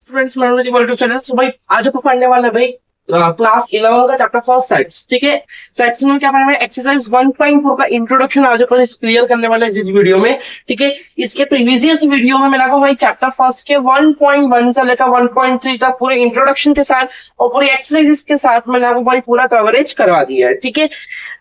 Friends मनोरंजन YouTube channel. सो भाई आज आपको पढ़ने वाला है भाई क्लास 11 का चैप्टर फर्स्ट सेट्स। ठीक है, सेट्स में क्या पढ़ना है, एक्सरसाइज 1.4 का इंट्रोडक्शन आज अपन क्लियर करने वाले हैं जिस वीडियो में। ठीक है, इसके प्रीवियस वीडियो में मैंने आपको भाई चैप्टर फर्स्ट के 1.1 से लेकर 1.3 तक पूरे इंट्रोडक्शन के साथ और पूरी एक्सरसाइजेस के साथ मैंने आपको भाई पूरा कवरेज करवा दिया है। ठीक है,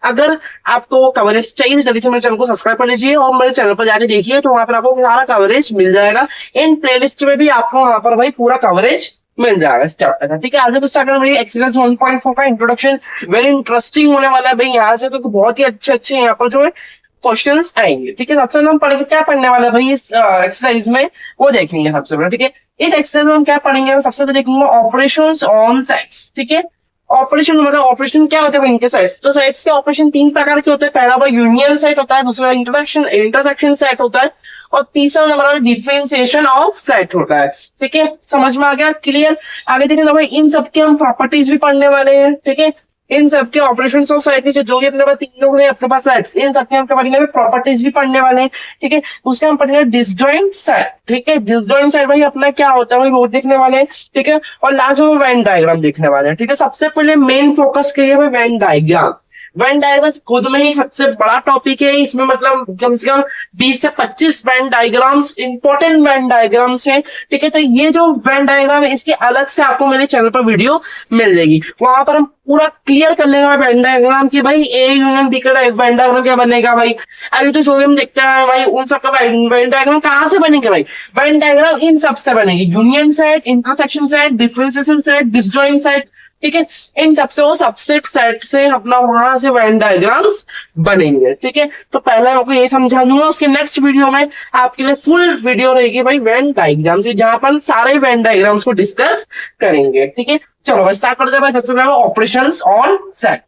अगर आपको कवरेज चाहिए तो जल्दी से मेरे चैनल को सब्सक्राइब कर लीजिए और मेरे चैनल पर जाके देखिए, तो वहां पर आपको सारा कवरेज मिल जाएगा। इन प्लेलिस्ट में भी आपको वहां पर भाई पूरा कवरेज मिल जाएगा इस चैप्टर का। ठीक है, आज स्टार्ट करें भाई एक्सरसाइज 1.4 का इंट्रोडक्शन। वेरी इंटरेस्टिंग होने वाला है भाई यहाँ से, क्योंकि बहुत ही अच्छे यहाँ पर जो है क्वेश्चंस आएंगे। ठीक है, सबसे पहले हम पढ़ेंगे क्या पढ़ने वाला है भाई इस एक्सरसाइज में, वो देखेंगे सबसे पहले। ठीक है, इस एक्सरसाइज में हम क्या पढ़ेंगे, सबसे पहले देखेंगे ऑपरेशंस ऑन सेट्स। ठीक है, ऑपरेशन मतलब ऑपरेशन क्या होता है इनके सेट्स। तो सेट्स के ऑपरेशन तीन प्रकार के होते हैं। पहला भाई यूनियन सेट होता है, दूसरा इंटरसेक्शन सेट होता है और तीसरा नंबर डिफरेंशिएशन ऑफ सेट होता है। ठीक है, समझ में आ गया, क्लियर। आगे देखेंगे भाई इन सबके हम प्रॉपर्टीज भी पढ़ने वाले हैं। ठीक है, इन सबके ऑपरेशंस ऑफ सेट जो भी अपने पास तीन लोग हैं अपने पास सेट्स, इन सबके हम पढ़ेंगे, प्रॉपर्टीज भी पढ़ने वाले हैं। ठीक है, उसके हम पढ़ेंगे डिसजॉइंट सेट। ठीक है, डिसजॉइंट सेट भाई अपना क्या होता है भाई वो देखने वाले हैं। ठीक है, और लास्ट में वेन डायग्राम देखने वाले हैं। ठीक है, सबसे पहले मेन फोकस करिए भाई वेन डायग्राम। वेन डायग्राम खुद में ही सबसे बड़ा टॉपिक है। इसमें मतलब कम से कम 20 से 25 Venn diagrams, important Venn diagrams है। ठीक है, तो ये जो वेन डायग्राम है इसकी अलग से आपको मेरे चैनल पर वीडियो मिल जाएगी, वहां पर हम पूरा क्लियर कर लेंगे वेन डायग्राम की भाई ए यूनियन बी का वेन डायग्राम क्या बनेगा भाई। अभी तो जो भी हम देखते हैं भाई उन सबका वेन डायग्राम कहाँ से बनेगा भाई, वेन डायग्राम इन सबसे बनेगी, union set, intersection set, differentiation set, disjoint set. ठीक है, इन सबसे वो सबसेट सेट से अपना वहां से वेन डायग्राम्स बनेंगे। ठीक है, तो पहले मैं आपको ये समझा दूंगा, उसके नेक्स्ट वीडियो में आपके लिए फुल वीडियो रहेगी भाई वेन डायग्राम से, जहां पर सारे वेन डायग्राम्स को डिस्कस करेंगे। ठीक है, चलो भाई स्टार्ट करते हैं भाई। सबसे पहले ऑपरेशंस ऑन सेट।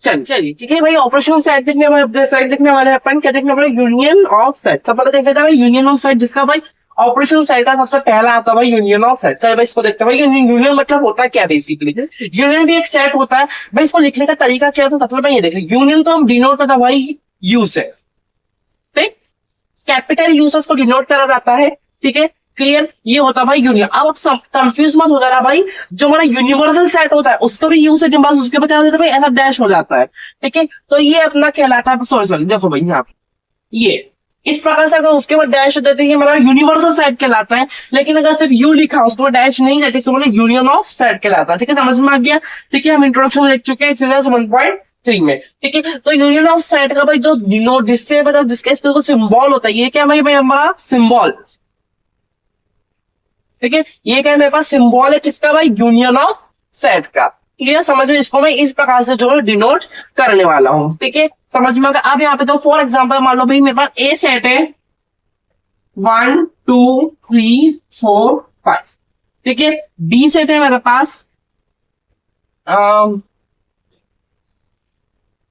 चलिए ठीक है भाई, ऑपरेशन सेट देखने वाले अपन क्या देखने वाले, यूनियन ऑफ सेट। सबसे पहले देख लेते हैं भाई यूनियन ऑफ सेट, जिसका भाई ऑपरेशन सेट का सबसे पहला आता है भाई यूनियन ऑफ सेट। चलिए भाई इसको देखते हैं भाई यूनियन मतलब होता है क्या बेसिकली। यूनियन भी एक सेट होता है भाई, इसको लिखने का तरीका क्या था सबसे पहले ये देख लीजिए। यूनियन तो हम डिनोट करता है भाई यू से, ठीक, कैपिटल यू से इसको डिनोट करा जाता है। ठीक है, क्लियर, ये होता है भाई यूनियन। अब आप सब कंफ्यूज मत हो जाना भाई, जो हमारा यूनिवर्सल सेट होता है उसको भी यू से डिवाइड, उसके बाद क्या होता है भाई ऐसा डैश हो जाता है। ठीक है, तो ये अपना कहलाता है, सॉरी देखो भाई यहाँ ये इस प्रकार से अगर उसके बाद डैश हो जाती है हमारा यूनिवर्सल सेट कहलाता है। लेकिन अगर सिर्फ यू लिखा उसके बाद डैश नहीं रहती तो मतलब यूनियन ऑफ सेट कहलाता है। ठीक है, समझ में आ गया। ठीक है, हम इंट्रोडक्शन में देख चुके हैं एक्सरसाइज 1.3 में। ठीक है, तो यूनियन ऑफ सेट का भाई जो डिनोट जिससे मतलब जिसका इसका सिंबल होता है, ये क्या भाई हमारा सिंबल। ठीक है, ये क्या मेरे पास सिंबल है किसका भाई, यूनियन ऑफ सेट का। क्लियर, समझ में, इसको मैं इस प्रकार से जो है डिनोट करने वाला हूं। ठीक है, समझ में आ गया। अब यहाँ पे तो फॉर एग्जांपल मान लो भाई मेरे पास ए सेट है 1 2 3 4 5। ठीक है, बी सेट है मेरे पास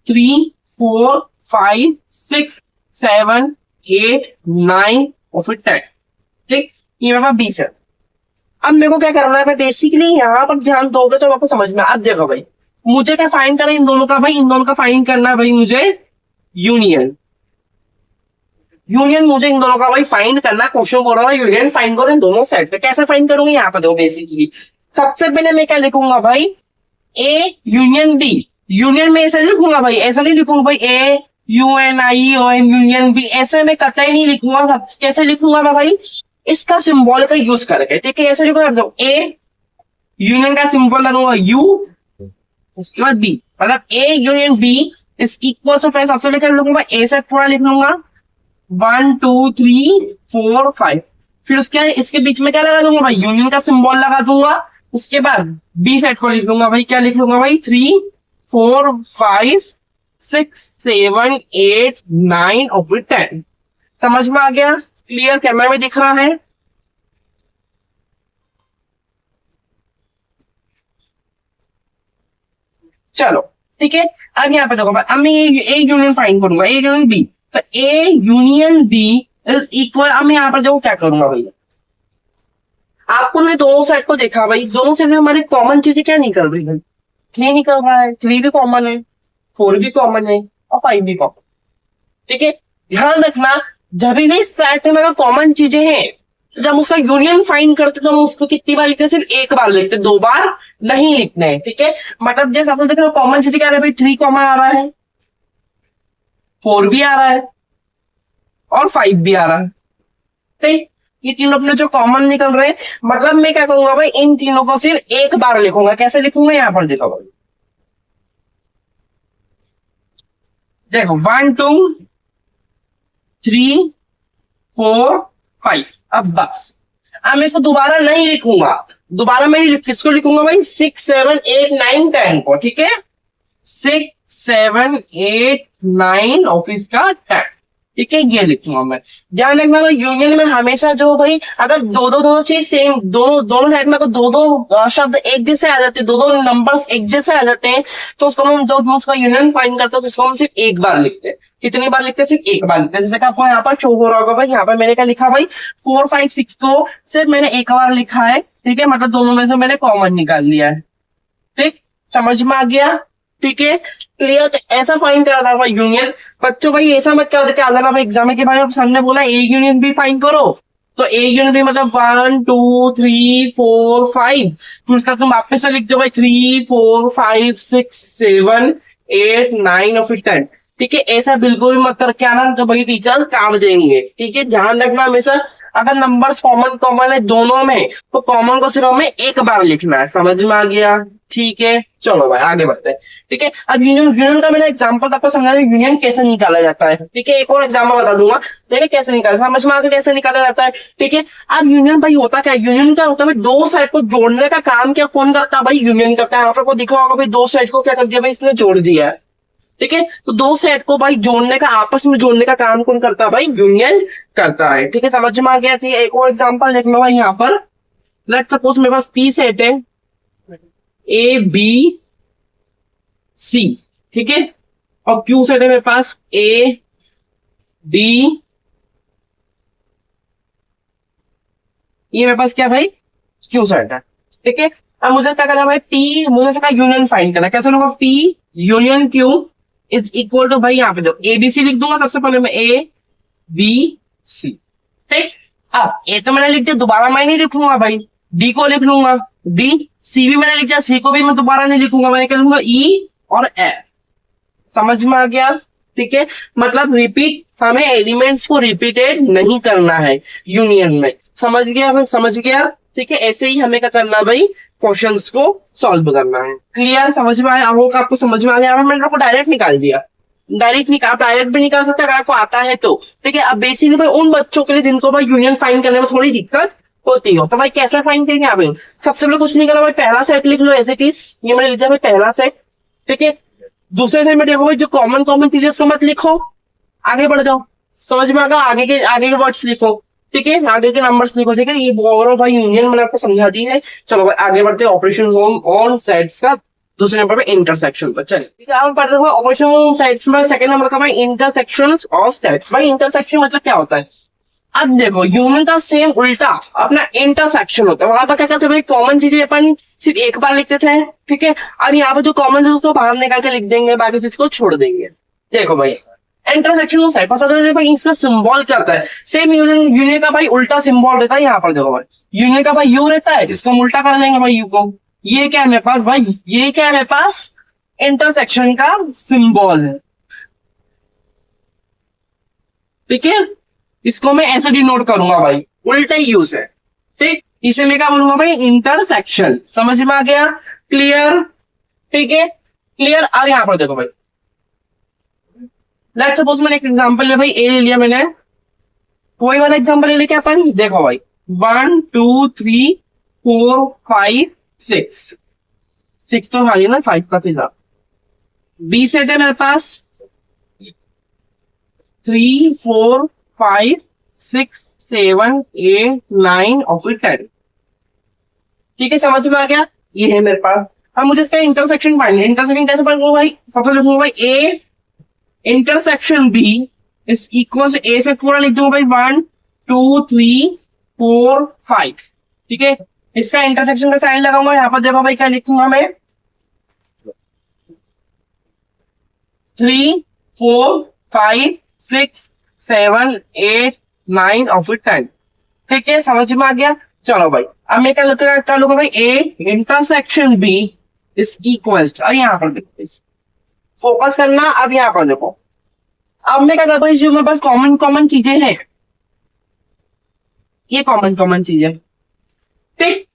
3 4 5 6 7 8 9 और फिर 10। ठीक, ये मेरे पास बी सेट। अब मेरे को क्या करना है भाई, बेसिकली यहाँ पर ध्यान दोगे तो आपको समझ में। अब देखो भाई मुझे क्या फाइंड करना है इन दोनों का भाई, इन दोनों का फाइंड करना है भाई मुझे यूनियन मुझे इन दोनों का भाई फाइंड करना। क्वेश्चन बोल रहा है यूनियन फाइंड करो इन दोनों सेट पे। कैसे फाइंड करूंगी यहाँ पे, दो बेसिकली सबसे पहले मैं क्या लिखूंगा भाई, ए यूनियन बी। यूनियन में ऐसे लिखूंगा भाई, ऐसा नहीं लिखूंगा भाई ए UNION यूनियन बी, ऐसे मैं कतई नहीं लिखूंगा। कैसे लिखूंगा मैं भाई, इसका सिंबल का यूज करके। ठीक है, ऐसे लिखूंगा ए यूनियन का सिंबल लगूंगा यू, उसके बाद बी, मतलब A union B is equal to, सबसे लेकर लिखूंगा ए सेट पूरा लिख लूंगा 1 2 3 4 5। फिर उसके इसके बीच में क्या लगा दूंगा भाई, यूनियन का सिंबल लगा दूंगा। उसके बाद बी सेट को लिख लूंगा भाई, क्या लिख लूंगा भाई 3 4 5 6 7 8 9 और फिर 10। समझ में आ गया, क्लियर, कैमरा में दिख रहा है। चलो ठीक है, अब यहाँ पे देखो भाई, अब मैं ए यूनियन फाइंड करूंगा, ए यूनियन बी। तो A union B is equal, अब मैं यहाँ पर देखो क्या करूंगा भाई, आपको ने दोनों सेट को देखा भाई, दोनों सेट में हमारी कॉमन चीजें क्या निकल रही है, 3 निकल रहा है, 3 भी कॉमन है, 4 भी कॉमन है और 5 भी कॉमन। ठीक है, ध्यान रखना जब भी सेट में कॉमन चीजें हैं तो जब हम उसका यूनियन फाइंड करते तो हम उसको कितनी बार लिखते हैं, सिर्फ एक बार लिखते हैं, 2 बार नहीं लिखते हैं। ठीक है, मतलब जैसे आप लोग देख रहे हो कॉमन चीज क्या आ रहा है भाई, 3 कॉमन आ रहा है, 4 भी आ रहा है और 5 भी आ रहा है। ठीक, ये तीनों अपने जो कॉमन निकल रहे हैं, मतलब मैं क्या करूंगा भाई, इन तीनों को सिर्फ एक बार लिखूंगा। कैसे लिखूंगा, यहां पर देखो भाई, देखो 1 2 3 4 5। अब बस, अब मैं इसको दोबारा नहीं लिखूंगा, दोबारा मैं किसको लिखूंगा भाई, 6 7 8 9 10 को। ठीक है, 6 7 8 9 ऑफिस का 10। ठीक है, ये लिखूंगा मैं। ध्यान रखना भाई, यूनियन में हमेशा जो भाई अगर दो चीज सेम, दोनों साइड में अगर दो शब्द एक जैसे आ जाते हैं, दो नंबर्स एक जैसे आ जाते हैं, तो उसको हम जब उसका यूनियन फाइंड करते हैं तो उसको हम सिर्फ एक बार लिखते हैं। कितनी बार लिखते हैं, सिर्फ एक बार लिखते हैं। जैसे कि आपको यहाँ पर शो हो रहा होगा भाई, यहाँ पर मैंने क्या लिखा भाई, 4 5 6 को सिर्फ मैंने एक बार लिखा है। ठीक है, मतलब दोनों में से मैंने कॉमन निकाल लिया है। ठीक, समझ में आ गया। ठीक है, क्लियर। तो ऐसा फाइंड करा था भाई यूनियन। बच्चों भाई ऐसा मत कर देते आधा भाई एग्जाम के भाई सामने बोला ए यूनियन भी फाइंड करो, तो ए यूनियन भी मतलब 1 2 3 4 5, फिर उसका तुम वापस से लिख दो भाई 3 4 5 6 7 8 9 और फिर 10। ठीक है, ऐसा बिल्कुल भी मत करके आना, तो भाई टीचर्स काट देंगे। ठीक है, ध्यान रखना हमेशा अगर नंबर्स कॉमन कॉमन है दोनों में, तो कॉमन को सिर्फ हमें एक बार लिखना है। समझ में आ गया। ठीक है, चलो भाई आगे बढ़ते हैं। ठीक है, अब यूनियन का मैंने एग्जांपल आपको समझाया यूनियन कैसे निकाला जाता है। ठीक है, एक और एग्जांपल बता दूंगा, ठीक है, कैसे निकाला, समझ में आ गया कैसे निकाला जाता है। ठीक है, अब यूनियन भाई होता क्या है, यूनियन क्या होता है भाई, दो साइड को जोड़ने का काम क्या कौन करता है भाई, यूनियन करता है। यहाँ पर आपको दिखा होगा भाई, दो साइड को क्या कर दिया भाई, इसने जोड़ दिया है। ठीक है, तो दो सेट को भाई जोड़ने का, आपस में जोड़ने का काम कौन करता है भाई, यूनियन करता है। ठीक है, समझ में आ गया। ठीक है, एक और एग्जांपल देख लो भाई, यहाँ पर लेट्स सपोज मेरे पास पी सेट है, ए बी सी। ठीक है, और क्यू सेट है मेरे पास ए बी, ये मेरे पास क्या भाई, क्यू सेट है। ठीक है, अब मुझे क्या करना भाई, पी मुझे इसका यूनियन फाइंड करना। कैसे होगा, P union Q is equal to भाई, यहाँ पे जब एबीसी लिख दूंगा सबसे पहले मैं, ए बी सी। ठीक, अब ए तो मैंने लिख दिया, दोबारा मैं नहीं लिखूंगा भाई, डी को लिख लूंगा, डी सी भी मैंने लिख दिया, सी को भी मैं दोबारा नहीं लिखूंगा, मैं क्या लिखूंगा, ई और एफ। समझ में आ गया। ठीक है, मतलब रिपीट, हमें एलिमेंट्स को रिपीटेड नहीं करना है यूनियन में। समझ गया भाई, समझ गया। ठीक है, ऐसे ही हमें क्या करना भाई, क्वेश्चंस को सॉल्व करना है। क्लियर, समझ में आया होगा, आपको समझ में आ गया। मैंने आपको डायरेक्ट निकाल दिया, डायरेक्ट भी निकाल सकते हैं अगर आपको आता है तो। ठीक है, अब बेसिकली भाई उन बच्चों के लिए जिनको भाई यूनियन फाइंड करने में थोड़ी दिक्कत होती हो, तो भाई कैसे फाइंड करेंगे आप, सबसे पहले कुछ नहीं करना भाई, पहला सेट लिख लो एज इट इज, ये मैंने लिखा भाई पहला सेट। ठीक है, दूसरे सेट में देखो भाई जो कॉमन कॉमन चीजें उसको मत लिखो, आगे बढ़ जाओ। समझ में आ गया, आगे के वर्ड्स लिखो। ठीक है, आगे के नंबर्स लिखो। ठीक है, ये ओवरऑल भाई यूनियन मैंने आपको समझा दी है। चलो भाई आगे बढ़ते हैं ऑपरेशन ऑन सेट्स का दूसरे नंबर पे इंटरसेक्शन पर। चलिए ठीक है, हम पढ़ते हैं ऑपरेशन ऑन सेट्स में सेकंड नंबर का भाई इंटरसेक्शंस ऑफ सेट्स। भाई इंटरसेक्शन मतलब क्या होता है, अब देखो यूनियन का सेम उल्टा अपना इंटरसेक्शन होता है। वहां पर क्या करते हैं भाई, कॉमन चीजें अपन सिर्फ एक बार लिखते थे। ठीक है, अब यहाँ पर जो कॉमन चीज उसको बाहर निकाल के लिख देंगे, बाकी चीज को छोड़ देंगे। देखो भाई इंटरसेक्शन ऑफ सेट पसंद भाई, इसका सिंबल क्या होता है, सेम यूनियन का भाई उल्टा सिंबल रहता है। यहाँ पर देखो भाई, यूनियन का भाई यू रहता है, इसको हम उल्टा कर लेंगे भाई यू को। ये क्या है मेरे पास भाई, ये क्या है मेरे पास, इंटरसेक्शन का सिंबल है। ठीक है, इसको मैं ऐसे डिनोट करूंगा भाई, उल्टा ही यूज है। ठीक, इसे मैं क्या बोलूंगा भाई, इंटरसेक्शन। समझ में आ गया, क्लियर। ठीक है, क्लियर। अब यहां पर देखो भाई, लेट्स सपोज मैंने एक एग्जांपल लिया भाई, ए ले लिया मैंने, कोई वाला एग्जांपल ले लेके अपन देखो भाई, 1 2 3 4 5 6 तो खाली ना, 5 का फिजा। बी सेट है मेरे पास 3 4 5 6 7 8 9 और फिर 10। ठीक है, समझ में आ गया, ये है मेरे पास। अब मुझे इसका इंटरसेक्शन फाइंड है। इंटरसेक्शन कैसे फाइंड करूं भाई, सबसे लिखूंगा भाई A intersection B is equal to, A से पूरा लिख दूंगा भाई 1 2 3 4 5। ठीक है, इसका इंटरसेक्शन का साइन लगाऊंगा। यहाँ पर देखो भाई क्या लिखूंगा मैं, 3 4 5 6 7 8 9 और फिर 10। ठीक है, समझ में आ गया। चलो भाई, अब मैं क्या लूंगा भाई, A intersection B is equal, अब यहाँ पर देखो, फोकस करना। अब यहाँ पर देखो, अब मैं क्या कर भाई, जो मेरे पास कॉमन कॉमन चीजें हैं, ये कॉमन कॉमन चीजें, ठीक।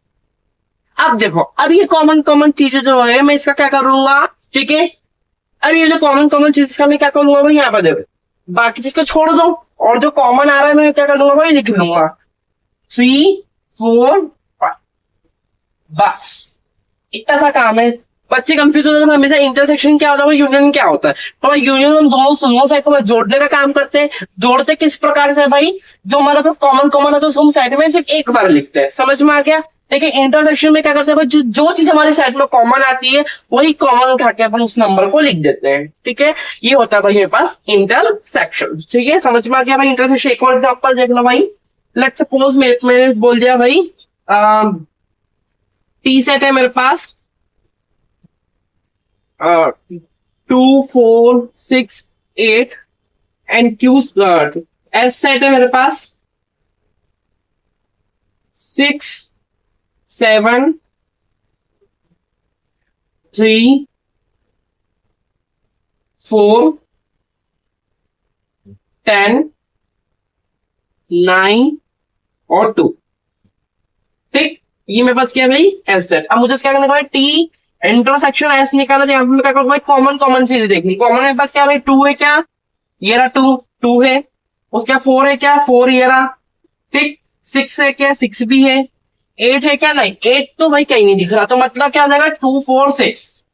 अब देखो, अब ये कॉमन कॉमन चीजें जो है, मैं इसका क्या करूंगा, ठीक है। अब ये जो कॉमन कॉमन चीज का मैं क्या करूंगा भाई, यहाँ पर देखो, बाकी चीज को छोड़ दो, और जो कॉमन आ रहा है मैं क्या कर लूंगा भाई, लिख लूंगा 3 4 5, बस इतना सा काम है। बच्चे कंफ्यूज होते हैं हमेशा, इंटरसेक्शन क्या होता है, यूनियन क्या होता है। तो भाई यूनियन हम दोनों साइड को जोड़ने का काम करते हैं। जोड़ते किस प्रकार से भाई, जो हमारा कॉमन कॉमन है तो हम साइड में सिर्फ एक बार लिखते हैं, समझ में आ गया। ठीक है, इंटरसेक्शन में क्या करते हैं भाई, जो चीज हमारे साइड में कॉमन आती है वही कॉमन उठा के अपन उस नंबर को लिख देते हैं। ठीक है, ये होता है भाई मेरे पास इंटरसेक्शन। ठीक है, समझ में आ गया भाई इंटरसेक्शन। एक और एग्जांपल देख लो भाई, लेट्स सपोज मैंने बोल दिया भाई टी सेट है मेरे पास 2 4 6 8 एंड क्यू एस सेट है मेरे पास 6 7 3 4 10 9 और 2। ठीक, ये मेरे पास क्या है भाई, एस सेट। अब मुझे क्या करना है भाई, टी इंटरसेक्शन एस निकाला, यहाँ पे क्या करूँ भाई, कॉमन कॉमन चीजें देखनी। कॉमन मेरे पास क्या भाई, 2 है, क्या ये रहा 2 है, उसका 4 है, क्या 4 ये रहा, ठीक। 6 है, क्या 6 भी है। 8 है, क्या नहीं 8 तो भाई कहीं नहीं दिख रहा, तो मतलब क्या हो जाएगा 2 4 6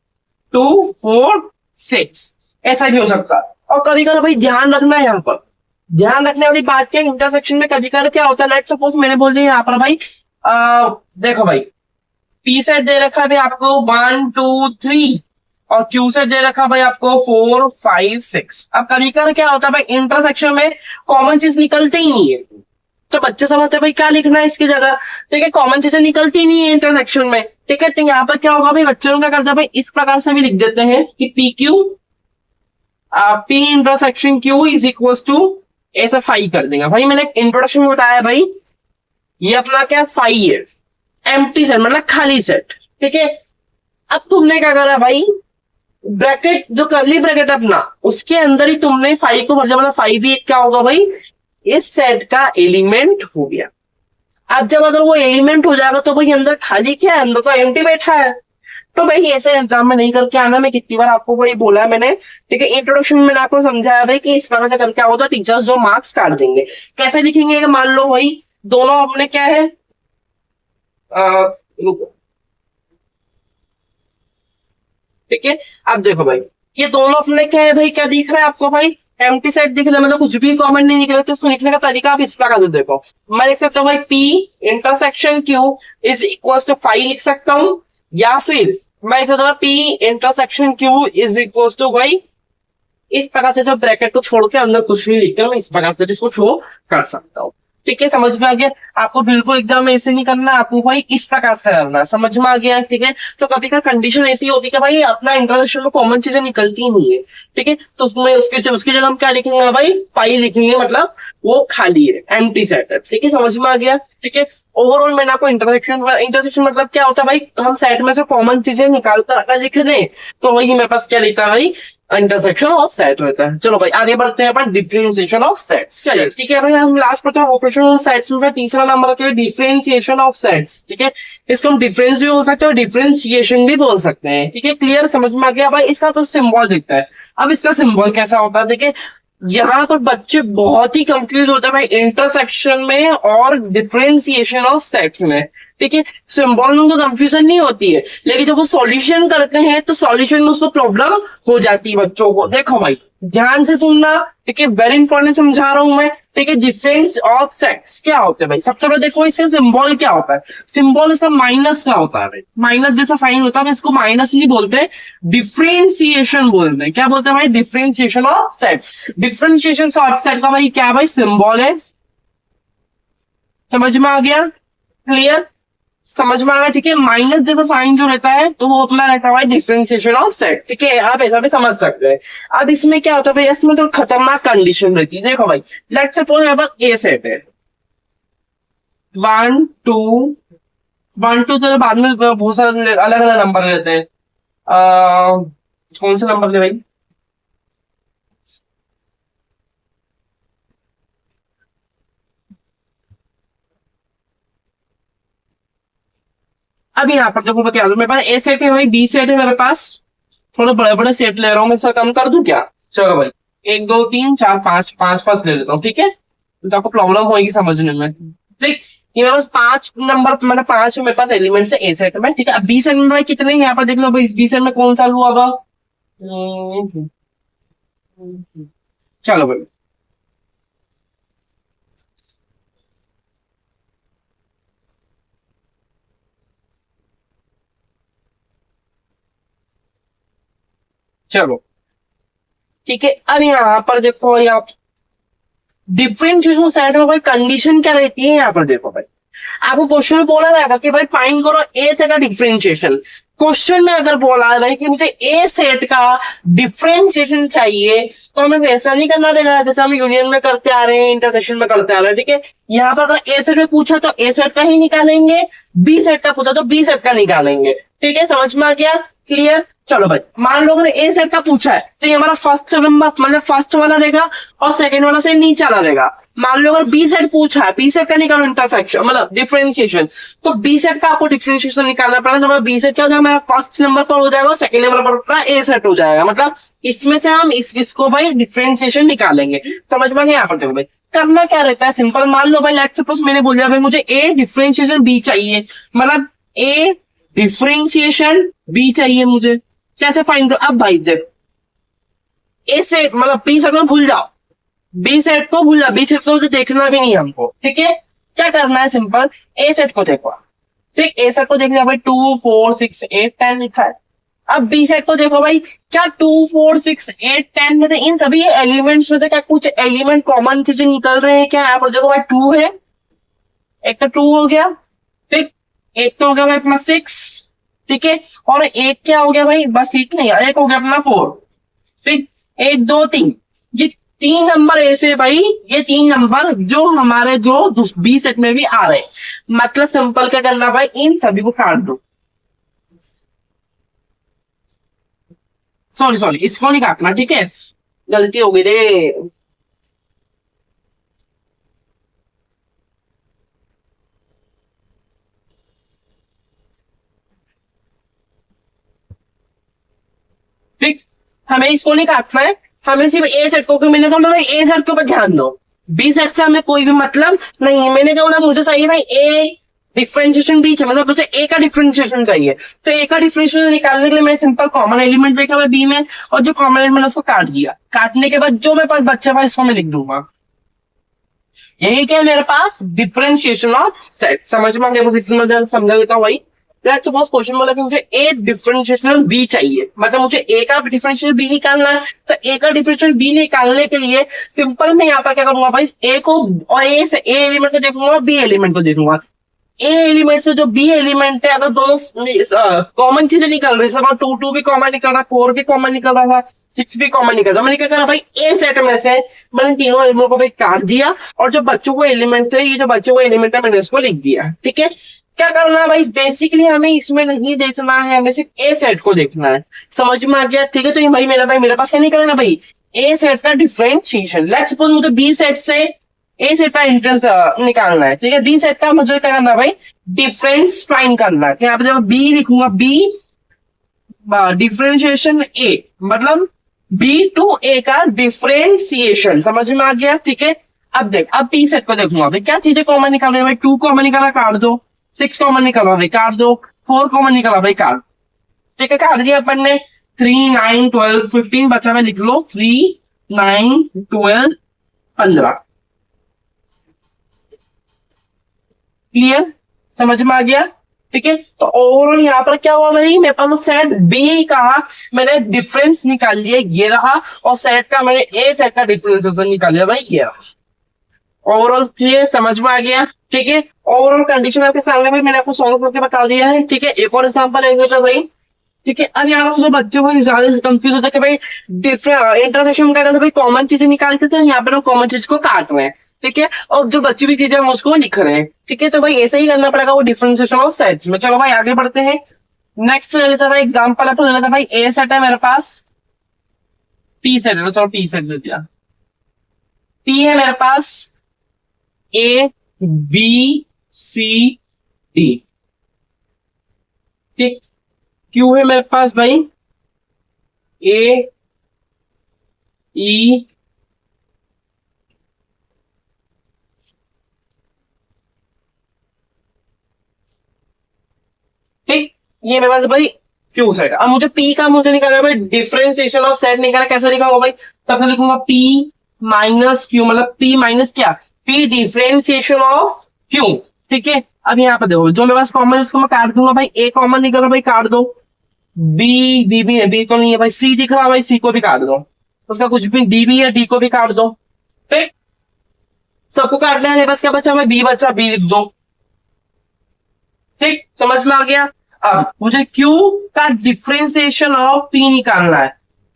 2 4 6, ऐसा भी हो सकता है। और कभी कभी भाई ध्यान रखना है, यहाँ पर ध्यान रखने वाली बात क्या है, इंटरसेक्शन में कभी कभी क्या होता है, लेट सपोज मैंने बोल दिया यहाँ पर भाई देखो भाई, पी सेट दे रखा है भाई आपको 1 2 3 और क्यू सेट दे रखा भाई आपको 4 5 6। अब कभी कभी क्या होता है भाई, इंटरसेक्शन में कॉमन चीज निकलती ही नहीं है, तो बच्चे समझते हैं भाई क्या लिखना है इसकी जगह। ठीक है, कॉमन चीजें निकलती नहीं है इंटरसेक्शन में। ठीक है, तो यहाँ पर क्या होगा भाई, बच्चे लोग क्या करते हैं भाई, इस प्रकार से भी लिख देते हैं कि P Q P intersection Q is equal to ऐसा 5 कर देंगे। भाई मैंने इंट्रोडक्शन में बताया भाई, ये अपना क्या 5 है, एम्प्टी सेट मतलब खाली सेट। ठीक है, अब तुमने क्या करा भाई, ब्रैकेट जो करली ब्रैकेट अपना उसके अंदर ही तुमने 5 को भर दिया, मतलब 5 भी क्या होगा भाई, इस सेट का एलिमेंट हो गया। अब जब अगर वो एलिमेंट हो जाएगा तो भाई अंदर खाली क्या है, अंदर तो एम्प्टी बैठा है। तो भाई ऐसे एग्जाम में नहीं करके आना, मैं कितनी बार आपको भाई बोला है मैंने। ठीक है, इंट्रोडक्शन में मैंने आपको समझाया भाई कि इस प्रकार से करके आओ तो टीचर्स जो मार्क्स काट देंगे। कैसे लिखेंगे, मान लो भाई दोनों अपने क्या है, ठीक है, अब देखो भाई ये दोनों अपने क्या है भाई, क्या दिख रहा है आपको भाई, एम्प्टी सेट दिख रहा है, मतलब कुछ भी कॉमेंट नहीं निकला। तो इसको लिखने का तरीका आप इस प्रकार से देखो, मैं लिख सकता हूँ भाई P intersection Q is equal to 5 लिख सकता हूँ, या फिर मैं लिख सकता हूँ P intersection Q is equal to भाई इस प्रकार से, जो ब्रैकेट को छोड़ के अंदर कुछ भी लिखकर मैं इस प्रकार से इसको शो कर सकता हूँ। ठीक है, समझ में आ गया। आपको बिल्कुल एग्जाम में ऐसे नहीं करना, आपको भाई इस प्रकार से करना, समझ में आ गया। ठीक है, तो कभी का कंडीशन ऐसी होती है कि भाई अपना इंटरसेक्शन में कॉमन चीजें निकलती नहीं है। ठीक है, तो उसमें उसकी जगह हम क्या लिखेंगे भाई, 5 लिखेंगे, मतलब वो खाली है, एम्प्टी सेट है। ठीक है, समझ में आ गया। ठीक है, ओवरऑल मैंने आपको इंटरसेक्शन मतलब क्या होता है भाई, हम सेट में से कॉमन चीजें निकाल कर अगर लिख दें तो वही मेरे पास क्या लिखता है भाई, इंटरसेक्शन ऑफ सेट होता है। चलो भाई आगे बढ़ते हैं अपन, डिफरेंशिएशन ऑफ सेट्स। चलिए ठीक है भाई, हम लास्ट पढ़ते हैं ऑपरेशन ऑफ सेट्स में तीसरा नंबर रखे डिफरेंशिएशन ऑफ सेट्स। ठीक है, इसको हम डिफरेंस भी बोल सकते हैं और डिफरेंशिएशन भी बोल सकते हैं। ठीक है, क्लियर, समझ में आ गया भाई। इसका तो सिंबल दिखता है, अब इसका सिंबल कैसा होता है देखिए, यहाँ पर बच्चे बहुत ही कंफ्यूज होते हैं भाई इंटरसेक्शन में और डिफरेंशिएशन ऑफ सेट्स में। ठीक है, सिंबल में उनको कंफ्यूजन नहीं होती है, लेकिन जब वो सॉल्यूशन करते हैं तो सॉल्यूशन में उसको प्रॉब्लम हो जाती है बच्चों को। देखो भाई ध्यान से सुनना, ठीक है, वेरी इंपॉर्टेंट समझा रहा हूं मैं। ठीक है, डिफरेंस ऑफ सेट्स क्या होते हैं भाई, सबसे पहले देखो इसका सिंबल क्या होता है। सिंबल इसका माइनस का होता है भाई, माइनस जैसा साइन होता है, इसको माइनस नहीं बोलते, डिफरेंशिएशन बोलते हैं। क्या बोलते हैं भाई, differentiation of set. Differentiation of set का भाई क्या भाई, सिंबल है। समझ में आ गया, क्लियर, समझ में आ गया। ठीक है, माइनस जैसा साइन जो रहता है तो वो अपना रहता है भाई डिफरेंशिएशन ऑफ सेट। ठीक है, आप ऐसा भी समझ सकते हैं। अब इसमें क्या होता है भाई, इसमें तो खतरनाक कंडीशन रहती है। देखो भाई लेट्स सपोज मेरे पास ए सेट है, वन टू, वन टू चलो बाद में बहुत सारे अलग अलग नंबर लेते हैं। कौन सा नंबर ले भाई? अब यहाँ पर देखो मैं क्या मेरे पास ए सेट है भाई, बी सेट है मेरे पास, थोड़े बड़े बड़े सेट ले रहा हूँ मैं, इसका कम कर दूं क्या? चलो भाई, एक दो तीन चार पांच, पांच पांच ले लेता हूँ, ठीक है? तो आपको प्रॉब्लम होगी समझने में। ठीक, ये मेरे पास पांच नंबर, मतलब पांच मेरे पास एलिमेंट्स है ए सेट में, ठीक है? अब बी सेट में भाई कितने हैं यहाँ पर देख लो भाई, बी सेट में कौन सा हुआ अब? चलो भाई, चलो ठीक है। अब यहाँ पर देखो भाई, आप डिफरेंशिएशन सेट में भाई कंडीशन क्या रहती है यहाँ पर देखो भाई, आपको क्वेश्चन में बोला रहेगा कि भाई फाइंड करो ए सेट का डिफरेंशिएशन। क्वेश्चन में अगर बोला है भाई कि मुझे ए सेट का डिफरेंशिएशन चाहिए, तो हमें वैसा नहीं करना रहेगा जैसे हम यूनियन में करते आ रहे हैं, इंटरसेक्शन में करते आ रहे हैं, ठीक है? यहाँ पर अगर ए सेट में पूछा तो ए सेट का ही निकालेंगे, बी सेट का पूछा तो बी सेट का निकालेंगे, ठीक है? समझ में आ गया? क्लियर? चलो भाई, मान लो अगर ए सेट का पूछा है तो ये हमारा फर्स्ट नंबर मतलब फर्स्ट वाला रहेगा और सेकंड वाला से नीचे वाला रहेगा। मान लो अगर बी सेट पूछा है, बी सेट का निकालो इंटरसेक्शन मतलब डिफरेंशिएशन, तो बी सेट का आपको डिफरेंशिएशन निकालना पड़ेगा। तो हमारा बी सेट क्या हो जाएगा, हमारा फर्स्ट नंबर पर हो जाएगा और सेकंड नंबर पर अपना ए सेट हो जाएगा। मतलब इसमें से हम इसको भाई डिफरेंशिएशन निकालेंगे। समझ में आ गया? यहाँ पर देखो भाई, करना क्या रहता है, सिंपल। मान लो भाई लेट्स सपोज मैंने बोल दिया भाई मुझे ए डिफरेंशिएशन बी चाहिए, मतलब ए डिफरेंशिएशन बी चाहिए मुझे, कैसे फाइंड करो? अब भाई देख, ए सेट मतलब बी सेट को भूल जाओ, बी सेट को भूल जाओ, बी सेट को मुझे देखना भी नहीं हमको, ठीक है? क्या करना है, सिंपल, ए सेट को देखो, ठीक? ए सेट को देख लिया भाई, 2 4 6 8 10 लिखा है। अब बी सेट को देखो भाई, क्या 2 4 6 8 10 में से इन सभी एलिमेंट्स में से क्या कुछ एलिमेंट कॉमन चीजें निकल रहे हैं क्या? यहाँ पर देखो भाई 2 है, एक तो 2 हो गया, ठीक? एक तो हो गया भाई अपना 6, ठीक है? और एक क्या हो गया भाई, बस एक नहीं, एक हो गया अपना 4, ठीक? एक दो तीन, ये तीन नंबर ऐसे भाई, ये तीन नंबर जो हमारे जो बी सेट में भी आ रहे हैं। मतलब सिंपल क्या करना भाई, इन सभी को काट दो, सॉरी सॉरी इसको नहीं काटना, ठीक है? गलती हो गई रे। ठीक, हमें इसको नहीं काटना है, हमें सिर्फ ए सेट को, क्योंकि मैंने कहा भाई ए सेट के ऊपर ध्यान दो, बी सेट से हमें कोई भी मतलब नहीं है। मैंने कहा मुझे चाहिए भाई ए डिफरेंशिएशन बी चाहिए, मतलब मुझे ए का डिफरेंशिएशन चाहिए। तो ए का डिफरेंशिएशन निकालने के लिए मैंने सिंपल कॉमन एलिमेंट देखा भाई बी में, और जो कॉमन एलिमेंट उसको काट दिया। काटने के बाद जो मेरे पास बच्चा भाई इसको मैं लिख दूंगा। यही क्या है मेरे पास, डिफरेंशिएशन ऑफ सेट। समझ में आ गया? समझा देता हूँ भाई। लेट्स सपोज क्वेश्चन बोला कि मुझे ए डिफरेंशिएशन बी चाहिए, मतलब मुझे ए का डिफरेंशिएशन बी निकालना है। तो ए का डिफरेंशिएशन बी निकालने के लिए सिंपल मैं यहाँ पर क्या करूंगा भाई, ए को और ए से ए एलिमेंट को देखूंगा, बी एलिमेंट को देखूंगा। ए एलिमेंट से जो बी एलिमेंट है, अगर दोनों कॉमन चीजें निकल रही है, 2 भी कॉमन निकल रहा, 4 भी कॉमन निकल रहा था, 6 भी कॉमन निकल रहा, मैंने क्या करा भाई, ए सेट में से मैंने तीनों एलिमेंट को भाई काट दिया, और जो बच्चों को एलिमेंट थे, ये जो बच्चों को एलिमेंट है मैंने इसको लिख दिया, ठीक है? क्या करना है भाई, बेसिकली हमें इसमें नहीं देखना है, हमें सिर्फ ए सेट को देखना है। समझ में आ गया? ठीक है, तो ये भाई मेरे पास है निकलना भाई ए सेट का डिफरेंशिएशन। लेट्स सपोज मुझे बी सेट से ए सेट का इंट्रेंस निकालना है, ठीक है? बी सेट का मुझे क्या करना है भाई, डिफरेंस फाइंड करना है। यहाँ पे जब बी लिखूंगा, बी डिफरेंशिएशन ए, मतलब बी टू ए का डिफरेंशिएशन। समझ में आ गया? ठीक है, अब देख, अब बी सेट को देखूंगा भाई, क्या चीजें कॉमन निकाल रहे भाई, 2 कॉमन निकाला, काट दो। 6 कॉमन निकाला भाई, काट दो। 4 कॉमन निकाला भाई, काट। ठीक है, काट दिया अपन ने। 3 9 12 15 बचा में, लिख लो 3 9 12 15। क्लियर? समझ में आ गया? ठीक है, तो ओवरऑल यहाँ पर क्या हुआ भाई, मेरे पास सेट बी का मैंने डिफरेंस निकाल लिया, ये रहा, और सेट का मैंने ए सेट का डिफरेंशिएशन निकाल लिया भाई, ये रहा। Overall clear? समझ में आ गया? ठीक है, ओवरऑल कंडीशन आपके सामने भाई मैंने आपको सॉल्व करके बता दिया है। ठीक है, एक और एग्जांपल लेंगे तो भाई, ठीक है, अब यहाँ पर जो बच्चे को ज्यादा कंफ्यूज होता है कि भाई डिफरेंट इंटरसेक्शन का भाई कॉमन चीजें निकाल के, यहाँ पर हम कॉमन चीज को काट रहे हैं। ठीक है, और जो बची हुई चीजें हम उसको लिख रहे हैं। ठीक है, तो भाई ऐसे ही करना पड़ेगा वो डिफरेंशिएशन ऑफ सेट्स में। चलो भाई आगे बढ़ते हैं। नेक्स्ट ले लेते हैं भाई एग्जांपल, अपन ले लेते हैं भाई ए सेट है मेरे पास, पी सेट है, चलो पी सेट ले दिया। पी है मेरे पास ए बी सी डी, ठीक। क्यू है मेरे पास भाई ए ई ठीक, ये मेरे पास भाई क्यू सेट। अब मुझे पी का मुझे निकालना भाई डिफरेंशिएशन ऑफ सेट निकालना, कैसे लिखाऊंगा भाई, तब मैं लिखूंगा पी माइनस क्यू, मतलब पी माइनस क्या, पी डिफरेंशिएशन ऑफ क्यू। ठीक है, अब यहाँ पे देखो जो मेरे पास कॉमन है उसको मैं काट दूंगा भाई, ए कॉमन निकल रहा भाई काट दो, बी बी भी है, बी तो नहीं है भाई, सी दिख रहा है भाई, सी को भी काट दो, उसका कुछ भी डी भी है, डी को भी काट दो। ठीक, सबको काटना है, मेरे पास क्या बचा भाई, बी बचा, बी लिख दो। ठीक, समझ में आ गया। अब मुझे Q का डिफरेंशिएशन ऑफ P निकालना है।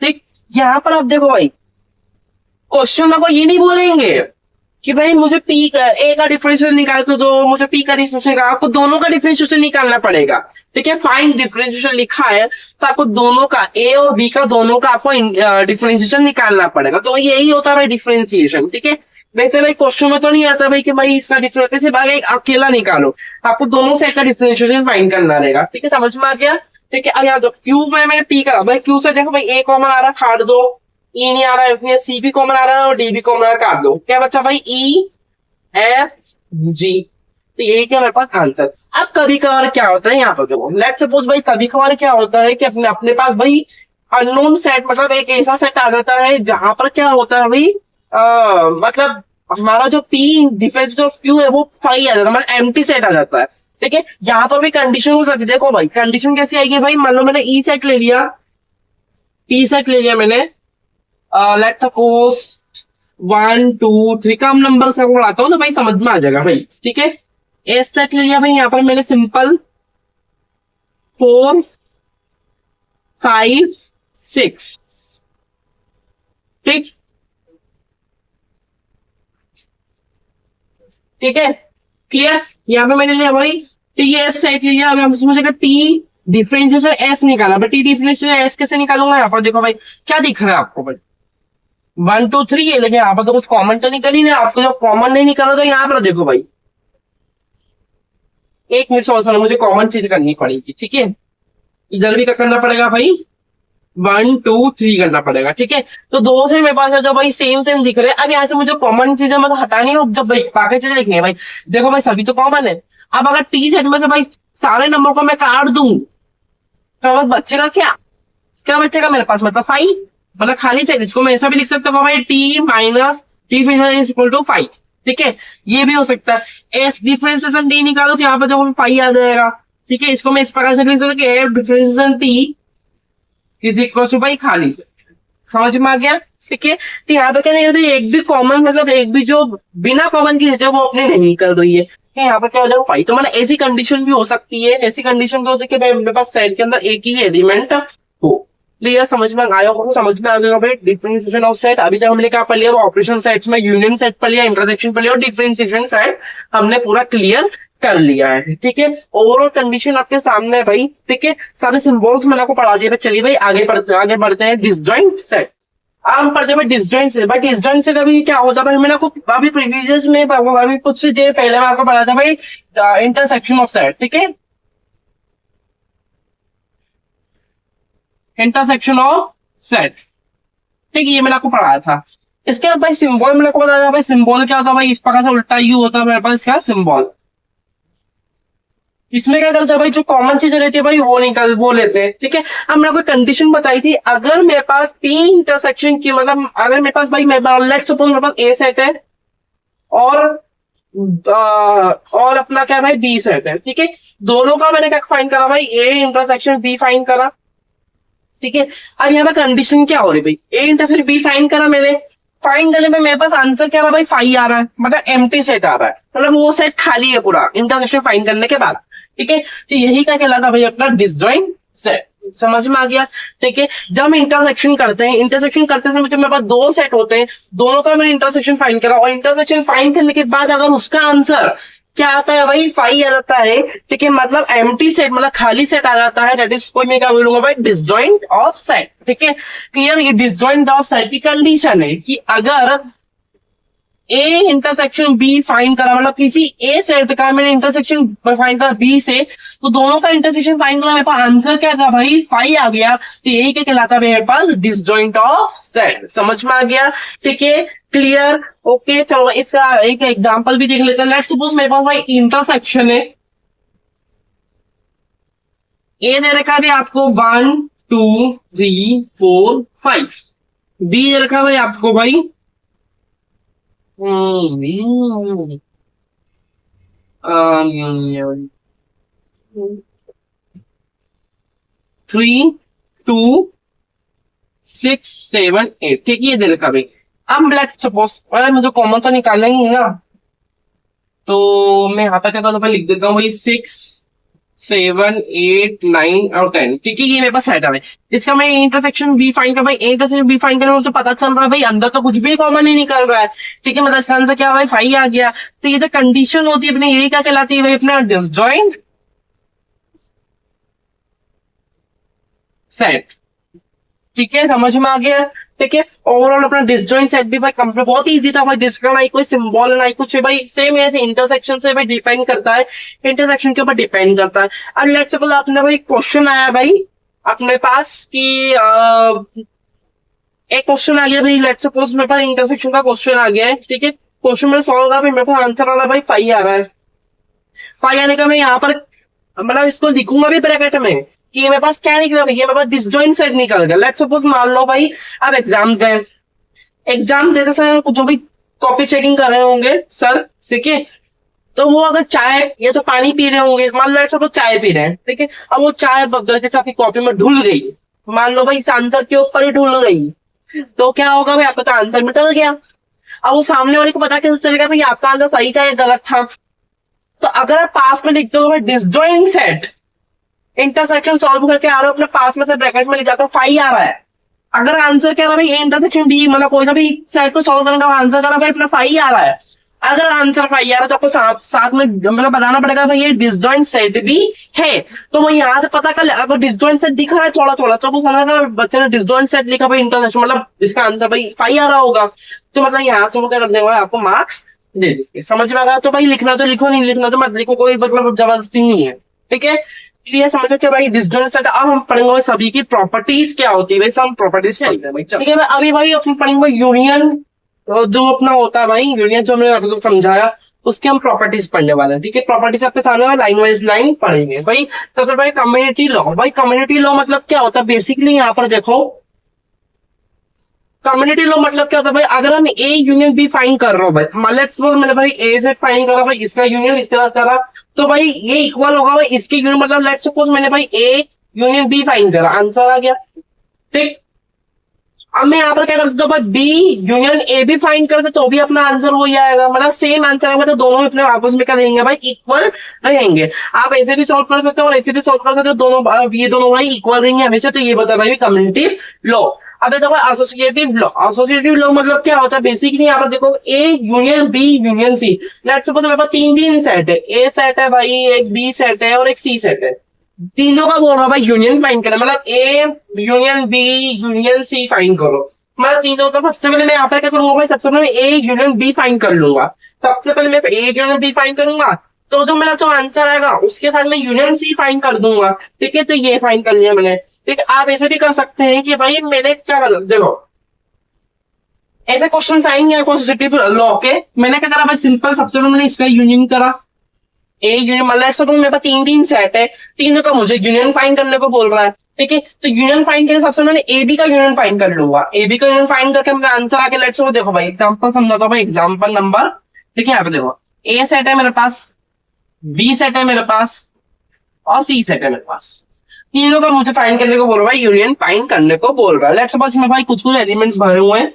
ठीक, यहां पर आप देखो भाई क्वेश्चन में को ये नहीं बोलेंगे कि भाई मुझे P का A का डिफरेंशिएशन निकाल के दो, मुझे P का डिफरेंशिएशन निकाल, आपको दोनों का डिफरेंशिएशन निकालना पड़ेगा। ठीक है, फाइंड डिफरेंशिएशन लिखा है तो आपको दोनों का A और B का दोनों का आपको डिफरेंशिएशन निकालना पड़ेगा, तो यही होता है भाई डिफरेंशिएशन। ठीक है, वैसे भाई क्वेश्चन में तो नहीं आता भाई कि भाई इसका डिफरेंस सिर्फ आगे एक अकेला निकालो, आपको दोनों सेट का डिफरेंशिएशन फाइंड करना रहेगा। ठीक है, समझ में आ गया। ठीक है, अब यहाँ दो क्यू में मैंने पी का भाई, क्यू से देखो भाई ए कॉमन आ रहा है काट दो, ई नहीं आ रहा है, सी भी कॉमन आ रहा है और डी भी कॉमन आ रहा है काट दो, क्या बचा भाई ई एफ जी। तो यही क्या मेरे पास आंसर। अब कभी कभार क्या होता है यहाँ पर देखो, लेट सपोज भाई कभी कभार क्या होता है कि अपने अपने पास भाई अननोन सेट, मतलब एक ऐसा सेट आ जाता है जहां पर क्या होता है भाई मतलब हमारा जो P डिफरेंस ऑफ Q है वो 5 आ जाता है, मतलब एम्प्टी सेट आ जाता है। ठीक है, यहाँ पर भी कंडीशन हो सकती है। देखो भाई कंडीशन कैसी आएगी भाई, मान लो मैंने E सेट ले लिया, T सेट ले लिया मैंने, लेट सपोज 1 2 3 कम नंबर से बढ़ाता हूँ तो भाई समझ में आ जाएगा भाई। ठीक है, S सेट ले लिया भाई, यहाँ पर मैंने सिंपल 4 5 6। ठीक, ठीक है क्लियर। यहाँ पे मैंने लिया भाई टी एस सेट लिया, अब मुझे टी डिफरेंशिएशन एस निकाला, टी डिफरेंशिएशन एस कैसे निकालूंगा, यहाँ पर देखो भाई क्या दिख रहा है आपको भाई 1 2 3 है, लेकिन यहाँ पर तो कुछ कॉमन तो निकल ही नहीं, आपको जब कॉमन नहीं निकला तो यहाँ पर देखो भाई एक मिनट सोचना, मुझे कॉमन चीज करनी पड़ेगी। ठीक है, इधर भी क्या करना पड़ेगा भाई 1 2 3 करना पड़ेगा। ठीक है, तो दो से मेरे पास है जो भाई सेम सेम दिख रहे हैं। अब यहाँ से मुझे कॉमन चीजें मतलब हटानी है, जब भाई बाकी चीजें लिखनी है भाई, देखो भाई सभी तो कॉमन है। अब अगर टी सेट में से भाई सारे नंबर को मैं काट दूं तो बस बचेगा क्या, क्या बचेगा मेरे पास, मतलब 5, मतलब खाली सेट। इसको मैं ऐसा भी लिख सकता हूँ भाई T minus T is equal to 5। ठीक है, ये भी हो सकता है। एस डिफरेंशिएशन डी निकालो तो यहाँ पे जो 5 आ जाएगा। ठीक है, इसको मैं इस प्रकार से लिख सकता हूँ कि F differentiation T is equal to भाई खाली से, समझ में आ गया। ठीक है, तो यहाँ पे क्या नहीं, एक भी कॉमन मतलब एक भी जो बिना कॉमन की चीज है वो अपने नहीं निकल रही है, यहाँ पे क्या हो जाएगा 5। तो मतलब ऐसी कंडीशन भी हो सकती है, ऐसी कंडीशन भी हो सकती है भाई मेरे पास सेट के अंदर एक ही एलिमेंट हो। क्लियर, समझ में आया होगा, समझ में आ गया भाई डिफरेंशिएशन ऑफ सेट। अभी तक हमने क्या पढ़ लिया, ऑपरेशन सेट्स में यूनियन सेट पढ़ लिया, इंटरसेक्शन पढ़ लिया और डिफरेंशिएशन सेट हमने पूरा क्लियर कर लिया है। ठीक है, ओवरऑल कंडीशन आपके सामने है भाई। ठीक है, सारे सिंबल्स मैंने आपको पढ़ा दिए। चलिए भाई आगे बढ़ते हैं डिसजॉइंट सेट। अब हम पढ़ते हैं डिसजॉइंट सेट। भाई डिसजॉइंट सेट अभी क्या होता है भाई, मैंने आपको अभी प्रीवियस में अभी कुछ देर पहले मैं आपको पढ़ा था भाई इंटरसेक्शन ऑफ सेट। ठीक है, इंटरसेक्शन ऑफ सेट, ठीक है, ये मैंने आपको पढ़ाया था। इसके बाद भाई सिंबल मैंने आपको बताया भाई, सिंबल क्या होता है भाई, इस प्रकार से उल्टा यू होता है मेरे पास इसका सिंबल। इसमें क्या करते हैं भाई, जो कॉमन चीजें रहती है भाई वो लेते हैं। ठीक है, अब मैंने कोई कंडीशन बताई थी, अगर मेरे पास तीन इंटरसेक्शन की मतलब अगर मेरे पास भाई लेट्स सपोज मेरे पास ए सेट है और अपना क्या भाई बी सेट है। ठीक है, दोनों का मैंने क्या फाइंड करा भाई, ए इंटरसेक्शन बी फाइंड करा। ठीक है, अब यहाँ पे कंडीशन क्या हो रही भाई, ए इंटरसेक्शन बी फाइंड करा मैंने, फाइंड करने में मेरे पास आंसर क्या रहा भाई 5 आ रहा है, मतलब एम्प्टी सेट आ रहा है, मतलब वो सेट खाली है पूरा इंटरसेक्शन फाइंड करने के बाद। ठीक है, तो यही क्या कहलाता भाई अपना डिसजॉइंट सेट। समझ में आ गया? ठीक है, जब हम इंटरसेक्शन करते हैं, इंटरसेक्शन करते समय जब मेरे पास दो सेट होते हैं, दोनों का मैंने इंटरसेक्शन फाइंड करा, और इंटरसेक्शन फाइंड करने के बाद अगर उसका आंसर क्या आता है भाई, 5 आ जाता है, ठीक है, मतलब एम्प्टी सेट, मतलब खाली सेट आ जाता है, दैट इज कोई मैं क्या बोलूंगा भाई, डिसजॉइंट ऑफ सेट। ठीक है, क्लियर? ये डिसजॉइंट ऑफ सेट की कंडीशन है कि अगर ए इंटरसेक्शन बी फाइंड करा, मतलब किसी ए सेट का मैंने इंटरसेक्शन फाइंड करा बी से, तो दोनों का इंटरसेक्शन फाइंड करा, मेरे पास आंसर क्या था भाई, 5 आ गया, तो यही क्या कहलाता है मेरे पास, डिसजॉइंट ऑफ सेट। समझ में आ गया? ठीक है, क्लियर? ओके, चलो इसका एक एग्जांपल भी देख लेते हैं। लेट्स सपोज मेरे पास भाई इंटरसेक्शन है, ए दे रखा भी आपको 1 2 3 4 5, बी दे रखा भाई आपको भाई 3 2 6 7 8, ठीक है, ये दे रखा भाई। अब लेट्स सपोज अरे मुझे कॉमन तो निकालना ही है ना, तो मैं यहाँ पे क्या करूँ, लिख देता हूँ भाई 6 7 8 9 और 10, ठीक है, ये मेरे पास सेट है भाई। इसका मैं इंटरसेक्शन बी फाइंड कर भाई, इंटरसेक्शन बी फाइंड करने में मुझे पता चल रहा है भाई अंदर तो कुछ भी कॉमन नहीं निकल रहा है, ठीक है, मतलब इसका आंसर क्या भाई, 5 आ गया। तो ये जो कंडीशन होती है अपने, यही क्या कहलाती है भाई, अपना डिसजॉइंट सेट। ठीक है, समझ में आ गया? ठीक है, ओवरऑल अपना डिसजॉइंट सेट भी भाई कंप्लीट, बहुत इजी था भाई, डिस्क ना कोई सिंबल ना कुछ भाई, सेम ऐसे इंटरसेक्शन से भाई डिपेंड करता है, इंटरसेक्शन के ऊपर डिपेंड करता है। अब लेट्स सपोज आपने भाई क्वेश्चन आया भाई अपने पास कि एक क्वेश्चन आ गया भाई, लेट्स सपोज मेरे पास इंटरसेक्शन का क्वेश्चन आ गया है, ठीक है, क्वेश्चन मैंने सॉल्व करा भाई, मेरे पास आंसर वाला भाई 5 आ रहा है। 5 आने का मैं यहाँ पर मतलब इसको लिखूंगा भी ब्रैकेट में कि मेरे पास क्या निकला भैया, मेरे पास डिसजॉइंट सेट निकल गया। लेट्स सपोज मान लो भाई अब एग्जाम गए, एग्जाम देते समय जो भी कॉपी चेकिंग कर रहे होंगे सर, ठीक है, तो वो अगर चाय या तो पानी पी रहे होंगे, मान लो लेट्स सपोज चाय पी रहे हैं, ठीक है, अब वो चाय गलती से आपकी कॉपी में ढुल गई, मान लो भाई इस आंसर के ऊपर ही ढुल गई, तो क्या होगा भाई, आपका तो आंसर मिटल गया। अब वो सामने वाले को पता कैसे चलेगा भाई आपका आंसर सही था या गलत था? तो अगर आप पास में लिखते हो भाई डिसजॉइंट सेट, इंटरसेक्शन सॉल्व करके आ रहे हो अपने पास में से ब्रैकेट में लिखा तो 5 आ रहा है, अगर आंसर क्या रहा भाई इंटरसेक्शन डी, मतलब कोई ना भी सेट को सॉल्व करने का आंसर करा भाई अपना 5 आ रहा है, अगर आंसर 5 आ रहा है तो आपको साथ में मतलब बताना पड़ेगा भाई ये डिसजॉइंट सेट भी है। तो वो यहाँ से पता कर ले, अगर डिसजॉइंट सेट दिख रहा है थोड़ा थोड़ा तो वो समझा बच्चे ने डिसजॉइंट सेट लिखा भाई इंटरसेक्शन, मतलब इसका आंसर भाई 5 आ रहा होगा, तो मतलब यहाँ से वो क्या कर देगा आपको मार्क्स दे देंगे। समझ में आ गया? तो भाई लिखना तो लिखो, नहीं लिखना तो मत लिखो, कोई मतलब जबरदस्ती नहीं है। ठीक है, क्लियर? समझो क्या भाई डिसजॉइंट सेट। अब हम पढ़ेंगे सभी की प्रॉपर्टीज क्या होती है, वैसे हम प्रॉपर्टीज पढ़ते हैं भाई। ठीक है, अभी भाई अपन पढ़ेंगे यूनियन, जो अपना होता है भाई यूनियन, जो मैंने आपको समझाया उसके हम प्रॉपर्टीज पढ़ने वाले हैं। ठीक है, प्रॉपर्टीज आपके सामने लाइन वाइज लाइन पढ़ेंगे भाई। तो फिर भाई कम्युनिटी लॉ, भाई कम्युनिटी लॉ मतलब क्या होता है बेसिकली, यहाँ पर देखो कम्युनिटी लॉ मतलब क्या होता है भाई, अगर हम ए यूनियन बी फाइंड कर रहे हो भाई, मतलब मैंने भाई ए से फाइंड करा भाई, इसका यूनियन इसके साथ करा, तो भाई ये इक्वल होगा भाई इसके यूनियन, मतलब लेट्स सपोज मैंने भाई ए यूनियन बी फाइंड करा, आंसर आ गया। ठीक, अब मैं यहाँ पर क्या कर सकता हूँ भाई, बी यूनियन ए भी फाइंड कर सकते तो भी अपना आंसर वही आएगा, मतलब सेम आंसर आएगा, तो दोनों अपने आपस में क्या रहेंगे भाई, इक्वल रहेंगे। आप ऐसे भी सॉल्व कर सकते हो और ऐसे भी सॉल्व कर सकते हो, दोनों ये दोनों भाई इक्वल रहेंगे हमेशा। तो ये बता भाई कम्युनिटी लॉ। अब देखो एसोसिएटिव लॉ, एसोसिएटिव लॉ मतलब क्या होता है बेसिकली, यहाँ पर देखो A union B union C, let's suppose मेरे पास तीन सेट है, ए सेट है भाई, एक बी सेट है और एक सी सेट है, तीनों का बोल रहा भाई यूनियन फाइंड करना, मतलब A union B union C find करो, मतलब तीनों का। सबसे पहले मैं यहाँ पर क्या करूंगा भाई, सबसे पहले ए यूनियन बी फाइंड कर लूंगा, सबसे पहले मैं ए यूनियन बी फाइंड करूंगा, तो जो मेरा जो आंसर आएगा उसके साथ मैं यूनियन सी फाइंड कर दूंगा। ठीक है, तो ये फाइंड कर लिया मैंने। ठीक है, आप ऐसे भी कर सकते हैं कि भाई मैंने क्या कर, देखो ऐसे क्वेश्चन आएंगे एसोसिएटिव लॉ के, मैंने क्या करा भाई, सिंपल सबसे पहले मैंने इसका यूनियन करा, ए यूनियन, मतलब सपोज मेरे पास तीन सेट है, तीनों का मुझे यूनियन फाइंड करने को बोल रहा है। ठीक है, तो यूनियन फाइंड करके सबसे मैंने ए बी का यूनियन फाइंड कर लूंगा, ए बी का यूनियन फाइंड करके मेरा आंसर आके लेट्स सपोज देखो भाई एग्जांपल समझाता हूं भाई, एग्जांपल नंबर, ठीक है, यहाँ पे देखो ए सेट है मेरे पास, बी सेट है मेरे पास और सी सेट है मेरे पास, तीनों का मुझे फाइंड करने को बोल रहा है, यूनियन फाइंड करने को बोल रहा है। लेट्स सपोज इसमें भाई कुछ एलिमेंट्स भरे हुए हैं।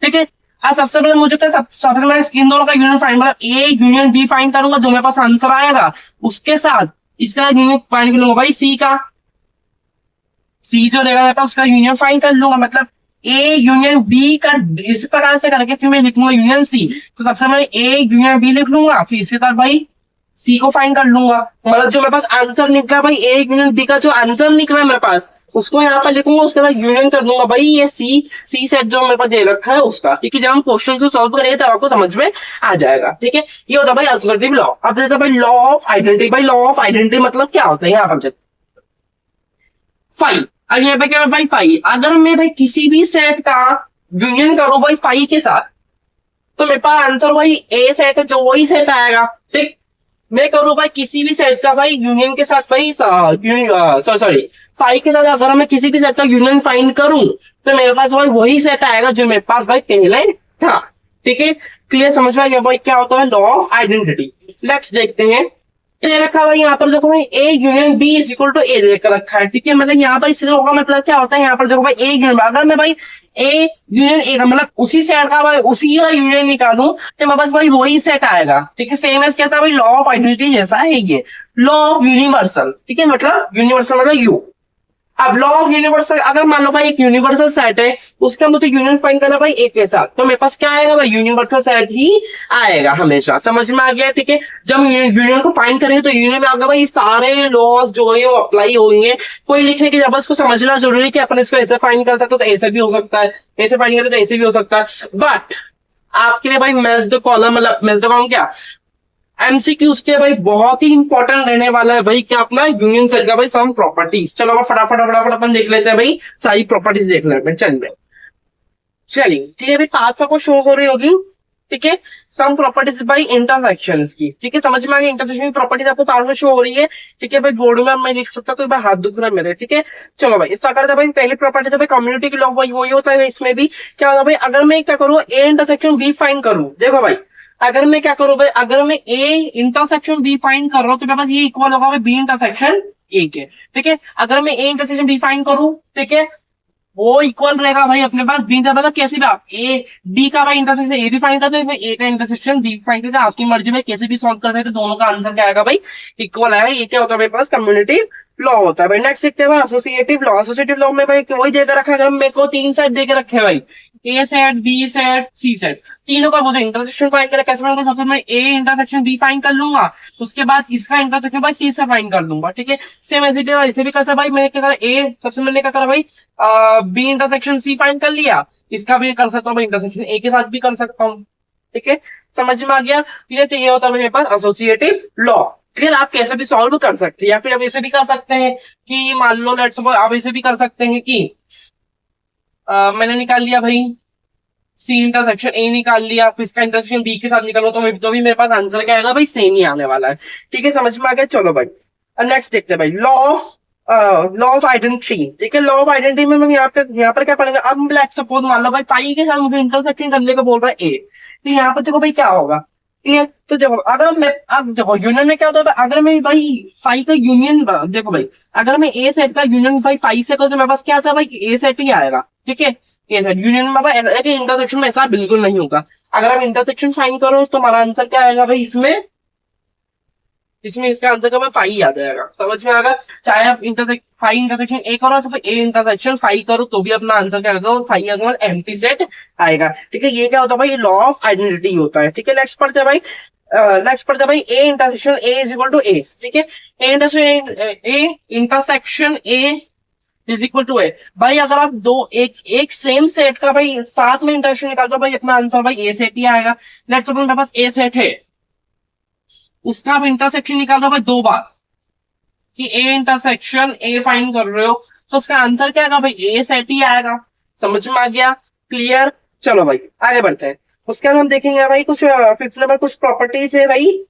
ठीक है, अब सबसे पहले मुझे क्या, सबसे पहले इन दोनों का यूनियन फाइंड, मतलब ए यूनियन बी फाइंड करूंगा, जो मेरे पास आंसर आएगा उसके साथ इसका यूनियन फाइंड करूंगा भाई सी का। सी जो रहेगा मेरे पास उसका यूनियन फाइंड कर लूंगा, मतलब ए यूनियन बी का इस प्रकार से करके फिर मैं लिखूंगा यूनियन सी। तो सबसे पहले ए यूनियन बी लिख लूंगा, फिर इसके साथ भाई सी को फाइंड कर लूंगा। मतलब जो मेरे पास आंसर निकला भाई ए यूनियन बी का जो आंसर निकला मेरे पास उसको यहाँ पर लिखूंगा, उसके साथ यूनियन कर दूंगा भाई ये सी सेट जो मेरे पास दे रखा है उसका। ठीक है, जब हम क्वेश्चन को सॉल्व करेंगे तब आपको समझ में आ जाएगा। ठीक है, ये होता है भाई एसोसिएटिव लॉ। अब देखते हैं भाई लॉ ऑफ आइडेंटिटी। भाई लॉ ऑफ आइडेंटिटी मतलब क्या होता है यहाँ पर फाइव। अब यहाँ पे क्या है भाई फाइव, अगर मैं भाई किसी भी सेट का यूनियन करूं भाई फाइव के साथ तो मेरे पास आंसर भाई ए सेट है जो वही सेट आएगा। ठीक, मैं करूं भाई किसी भी सेट का भाई यूनियन के साथ भाई सॉरी फाइव के साथ अगर मैं किसी भी सेट का यूनियन फाइंड करूं तो मेरे पास भाई वही सेट आएगा जो मेरे पास भाई पहले था। ठीक है, क्लियर समझ में आ गया भाई क्या होता है लॉ ऑफ आइडेंटिटी। नेक्स्ट देखते हैं, ये रखा भाई यहाँ पर देखो भाई A union B is equal to A लेकर रखा है। ठीक है, मतलब यहाँ पर इससे होगा मतलब क्या होता है यहाँ पर देखो भाई ए यूनियन, अगर मैं भाई ए यूनियन ए का मतलब उसी सेट का भाई उसी का यूनियन निकालूं तो मेरे पास भाई वही सेट आएगा। ठीक है, सेम एज कैसा भाई लॉ ऑफ आइडेंटिटी जैसा है ये लॉ ऑफ यूनिवर्सल। ठीक है, मतलब यूनिवर्सल मतलब यू। अब लॉ ऑफ यूनिवर्सल, अगर मान लो भाई एक यूनिवर्सल सेट है उसका मुझे यूनियन फाइंड करना भाई एक के साथ तो मेरे पास क्या आएगा भाई यूनिवर्सल सेट ही आएगा हमेशा। समझ में आ गया। ठीक है, जब यूनियन को फाइंड करेंगे तो यूनियन में आगे भाई सारे लॉज जो है वो अप्लाई होंगे। कोई लिखने की जब इसको समझना जरूरी है कि अपन इसको ऐसे फाइंड कर सकते हो तो ऐसे भी हो सकता है, ऐसे फाइंड करते तो ऐसे भी हो सकता है। बट आपके लिए भाई मैच्ड कॉलम मतलब मैच्ड कॉलम क्या एमसीक्यूज के भाई बहुत ही इंपॉर्टेंट रहने वाला है भाई क्या अपना यूनियन सेट का भाई सम प्रॉपर्टीज। चलो अब फटाफट फटाफट अपन देख लेते हैं भाई, सारी प्रॉपर्टीज देख लेते हैं। चलिए ठीक है भाई, पास पर को शो हो रही होगी। ठीक है, सम प्रॉपर्टीज बाई इंटरसेक्शंस की। ठीक है, समझ में आ गया इंटरसेक्शन की प्रॉपर्टीज आपको पास में शो हो रही है। ठीक है भाई, बोर्ड में मैं लिख सकता हूँ, भाई हाथ दुख रहा है मेरे। ठीक है, चलो भाई स्टार्ट करते हैं भाई। पहली प्रॉपर्टी है भाई कम्युनिटी की लॉ, वही होता है इसमें भी क्या होगा भाई, अगर मैं क्या करूँ ए इंटरसेक्शन बी फाइंड करूँ, देखो भाई अगर मैं क्या करूं भाई, अगर मैं ए इंटरसेक्शन बी फाइंड कर रहा हूं तो मेरे पास ये इक्वल होगा भाई बी इंटरसेक्शन ए के। ठीक है, अगर मैं ए इंटरसेक्शन बी फाइंड करूं ठीक है वो इक्वल रहेगा भाई अपने पास बी इंटर, मतलब कैसे भी आप ए बी का भाई इंटरसेक्शन ए भी फाइंड करते हो ए का इंटरसेक्शन बी फाइंड करते आपकी मर्जी में कैसे भी सॉल्व कर सकते दोनों का आंसर क्या आएगा भाई इक्वल आएगा। ये क्या होता है मेरे पास कम्युनिटी लॉ होता है भाई। नेक्स्ट देखते हैं भाई एसोसिएटिव लॉ। एसोसिएटिव लॉ में भाई वही देकर रखा है, मेरे को तीन सेट देकर रखे भाई ए सेट बी सेट सी सेट, तीनों का मुझे इंटरसेक्शन फाइंड करना कैसे फाइंड कर सबसे मैं ए इंटरसेक्शन बी फाइंड कर लूंगा, उसके बाद इसका इंटरसेक्शन भाई सी से फाइंड कर लूंगा। ठीक है, सेम ऐसे भी करता भाई मैंने क्या करा ए सबसे मैंने क्या करा भाई बी इंटरसेक्शन सी फाइंड कर लिया, इसका भी कर सकता हूँ भाई इंटरसेक्शन ए के साथ भी कर सकता हूँ। ठीक है, समझ में आ गया क्लियर। तो ये होता है मेरे पास एसोसिएटिव लॉ। फिर आप कैसे भी सॉल्व कर सकते हैं या फिर आप ऐसे भी कर सकते हैं कि मान लो लेट्स सपोज आप ऐसे भी कर सकते हैं कि मैंने निकाल लिया भाई सी इंटरसेक्शन ए निकाल लिया, फिर इसका इंटरसेक्शन बी के साथ निकालो तो भी मेरे पास आंसर क्या आएगा भाई सेम ही आने वाला है। ठीक है, समझ में आ गया। चलो भाई नेक्स्ट देखते हैं भाई लॉ ऑफ आइडेंटिटी। ठीक है, लॉ ऑफ आइडेंटिटी में हम यहाँ पर क्या पढ़ेंगे, अब लेट्स सपोज मान लो भाई पाई के साथ मुझे इंटरसेक्शन करने को बोल रहा है ए, तो यहाँ पर देखो भाई क्या होगा क्लियर। तो देखो अगर मैं अब देखो यूनियन में क्या होता है, अगर मैं भाई फाइव का यूनियन देखो भाई अगर मैं ए सेट का यूनियन भाई फाइव से करूँ तो मेरे पास क्या आता है भाई ए सेट ही आएगा। ठीक है, ए सेट यूनियन में भाई इंटरसेक्शन में ऐसा बिल्कुल नहीं होगा। अगर आप इंटरसेक्शन फाइंड करो तो हमारा आंसर क्या आएगा भाई इसमें इसका आंसर का भाई फाइव आ जाएगा। समझ में आएगा, चाहे आप फाइव इंटरसेक्शन ए करो तो फिर ए इंटरसेक्शन फाइव करो तो भी अपना आंसर क्या आएगा और फाइव आएगा एम्प्टी सेट आएगा। ठीक है, ये क्या होता है भाई लॉ ऑफ आइडेंटिटी होता है। ठीक है, नेक्स्ट पढ़ते हैं भाई A intersection A is equal to A. ठीक है, A intersection A is equal to A. भाई अगर आप एक सेम सेट का भाई साथ में इंटरसेक्शन निकालते हो भाई अपना आंसर भाई ए सेट ही आएगा। लेट्स सपोज मेरे पास ए सेट है उसका आप इंटरसेक्शन निकाल दो भाई दो बार कि ए इंटरसेक्शन ए फाइंड कर रहे हो तो उसका आंसर क्या आएगा भाई ए सेट ही आएगा। समझ में आ गया क्लियर। चलो भाई आगे बढ़ते हैं, उसके बाद हम देखेंगे भाई कुछ फिफ्थ लेवल कुछ प्रॉपर्टीज है भाई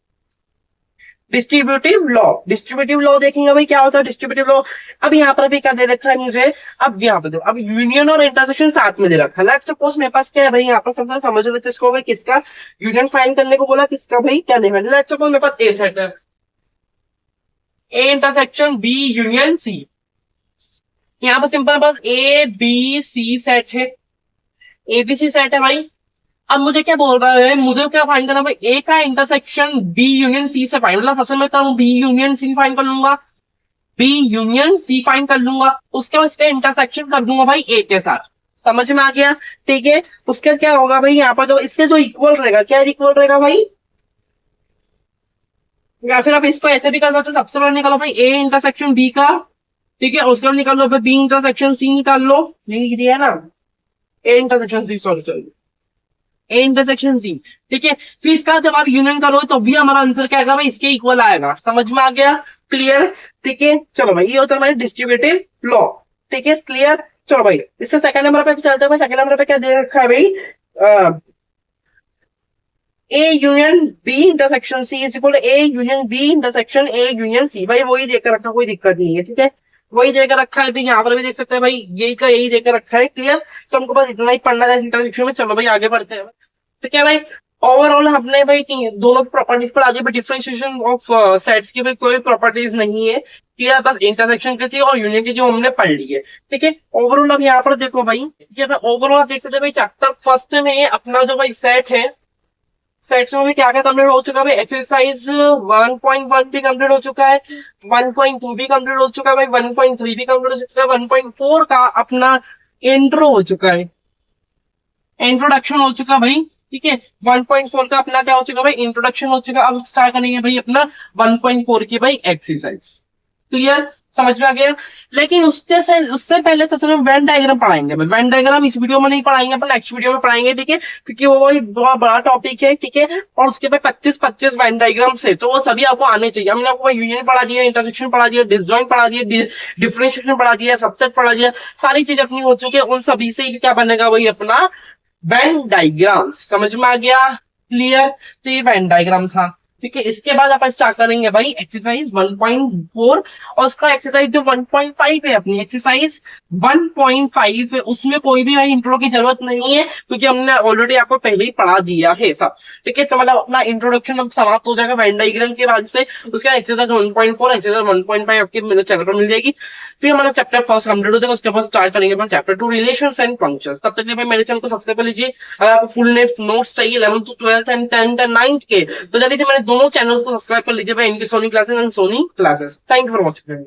डिस्ट्रीब्यूटिव लॉ देखेंगे भाई क्या होता है डिस्ट्रीब्यूटिव लॉ। अब यहाँ पर भी क्या दे रखा है मुझे, अब यहाँ पे अब यूनियन और इंटरसेक्शन साथ में दे रखा है। लेट्स सपोज मेरे पास क्या है भाई यहाँ पर सबसे समझ लेते इसको भाई किसका यूनियन फाइंड करने को बोला किसका भाई क्या नहीं है। लेट्स सपोज मेरे पास ए सेट है A intersection B union C, यहाँ पर सिंपल पास ए बी सी सेट है एबीसी सेट है भाई। अब मुझे क्या बोल रहा है, मुझे क्या फाइंड करना भाई ए का इंटरसेक्शन बी यूनियन सी से फाइंड, मतलब सबसे मैं कहूँ बी यूनियन सी फाइंड कर लूंगा। बी यूनियन सी फाइंड कर लूंगा, उसके बाद इसका इंटरसेक्शन कर दूंगा भाई ए के साथ। समझ में आ गया? ठीक है, उसका क्या होगा भाई, यहाँ पर जो इसके जो इक्वल रहेगा, क्या इक्वल रहेगा भाई, या फिर आप इसको ऐसे भी कर सकते हो, सबसे पहले निकालो भाई ए इंटरसेक्शन बी का, ठीक है, उसके बाद निकाल लो बी इंटरसेक्शन सी निकाल लो, यही है ना, A intersection C, sorry A intersection C. ठीक है, फिर इसका जब आप यूनियन करो तो भी हमारा आंसर क्या आएगा भाई, इसके इक्वल आएगा। समझ में आ गया? क्लियर? ठीक है, चलो भाई, ये होता है हमारे डिस्ट्रीब्यूटिव लॉ। ठीक है, क्लियर? चलो भाई, इससे सेकंड नंबर पे चलते हैं भाई। सेकंड नंबर पे क्या दे रखा है भाई, A union B intersection C is equal A union B intersection A union C. भाई वही देकर रखा, कोई दिक्कत नहीं है। ठीक है, वही देकर रखा है, यहाँ पर भी देख सकते हैं भाई, यही का यही देकर रखा है। क्लियर? तो हमको बस इतना ही पढ़ना है इंटरसेक्शन में। चलो भाई आगे बढ़ते हैं। तो क्या भाई, ओवरऑल हमने भाई दोनों प्रॉपर्टीज पढ़ा दी, डिफरेंशिएशन ऑफ सेट्स की भाई कोई प्रॉपर्टीज नहीं है। क्लियर? बस इंटरसेक्शन की थी और यूनियन की जो हमने पढ़ ली है। ठीक है, ओवरऑल अब यहाँ पर देखो भाई, ठीक है, ओवरऑल आप देख सकते हैं भाई, चैप्टर फर्स्ट में अपना जो भाई सेट है, सेट्स में भी क्या क्या कंप्लीट हो चुका है भाई, एक्सरसाइज 1.1 भी कंप्लीट हो चुका है, 1.2 भी कंप्लीट हो चुका है भाई, 1.3 भी कंप्लीट हो चुका है, 1.4 का अपना इंट्रो हो चुका है, इंट्रोडक्शन हो चुका भाई। ठीक है, 1.4 का अपना क्या हो चुका भाई, इंट्रोडक्शन हो चुका। अब स्टार्ट करेंगे भाई अपना 1.4 की भाई एक्सरसाइज। क्लियर? समझ में आ गया? लेकिन उससे पहले सबसे पहले वेन डायग्राम पढ़ाएंगे भाई। वेन डायग्राम इस वीडियो में नहीं पढ़ाएंगे, अपन नेक्स्ट वीडियो में पढ़ाएंगे। ठीक है, क्योंकि वो भाई बहुत बड़ा टॉपिक है। ठीक है, और उसके पे 25 वेन डायग्राम से, तो वो सभी आपको आने चाहिए। हमने आपको यूनियन पढ़ा दिया, इंटरसेक्शन पढ़ा दिया, डिसजॉइंट पढ़ा दिया, डिफरेंशिएशन पढ़ा दिया, सबसेट पढ़ा दिया, सारी चीज अपनी हो चुकी है। उन सभी से क्या बनेगा भाई, अपना वेन डायग्राम। समझ में आ गया? क्लियर? तो ये वेन डायग्राम था। ठीक है, इसके बाद अपन स्टार्ट करेंगे भाई एक्सरसाइज 1.4, और उसका एक्सरसाइज जो 1.5 है, अपनी एक्सरसाइज 1.5 है, उसमें कोई भी भाई इंट्रो की जरूरत नहीं है, क्योंकि हमने ऑलरेडी आपको पहले ही पढ़ा दिया है सब। ठीक है, तो मतलब अपना इंट्रोडक्शन अब समाप्त हो जाएगा वेन डायग्राम के बाद से। उसका एक्सरसाइज 1.4, एक्सरसाइज 1.5 आपके मेरे चैनल पर मिल जाएगी। फिर हमारा चैप्टर फर्स्ट कंप्लीट हो जाएगा, उसके बाद स्टार्ट करेंगे अपन चैप्टर 2 रिलेशंस एंड फंक्शंस। तब तक के लिए भाई मेरे चैनल को सब्सक्राइब कर लीजिए। अगर आपको फुल नोट्स चाहिए 11th to 12th and 10th and 9th के, तो जल्दी से मेरे दोनों चैनल्स को सब्सक्राइब कर लीजिए भाई, इनकी Soni classes and Soni classes. Thank you for watching.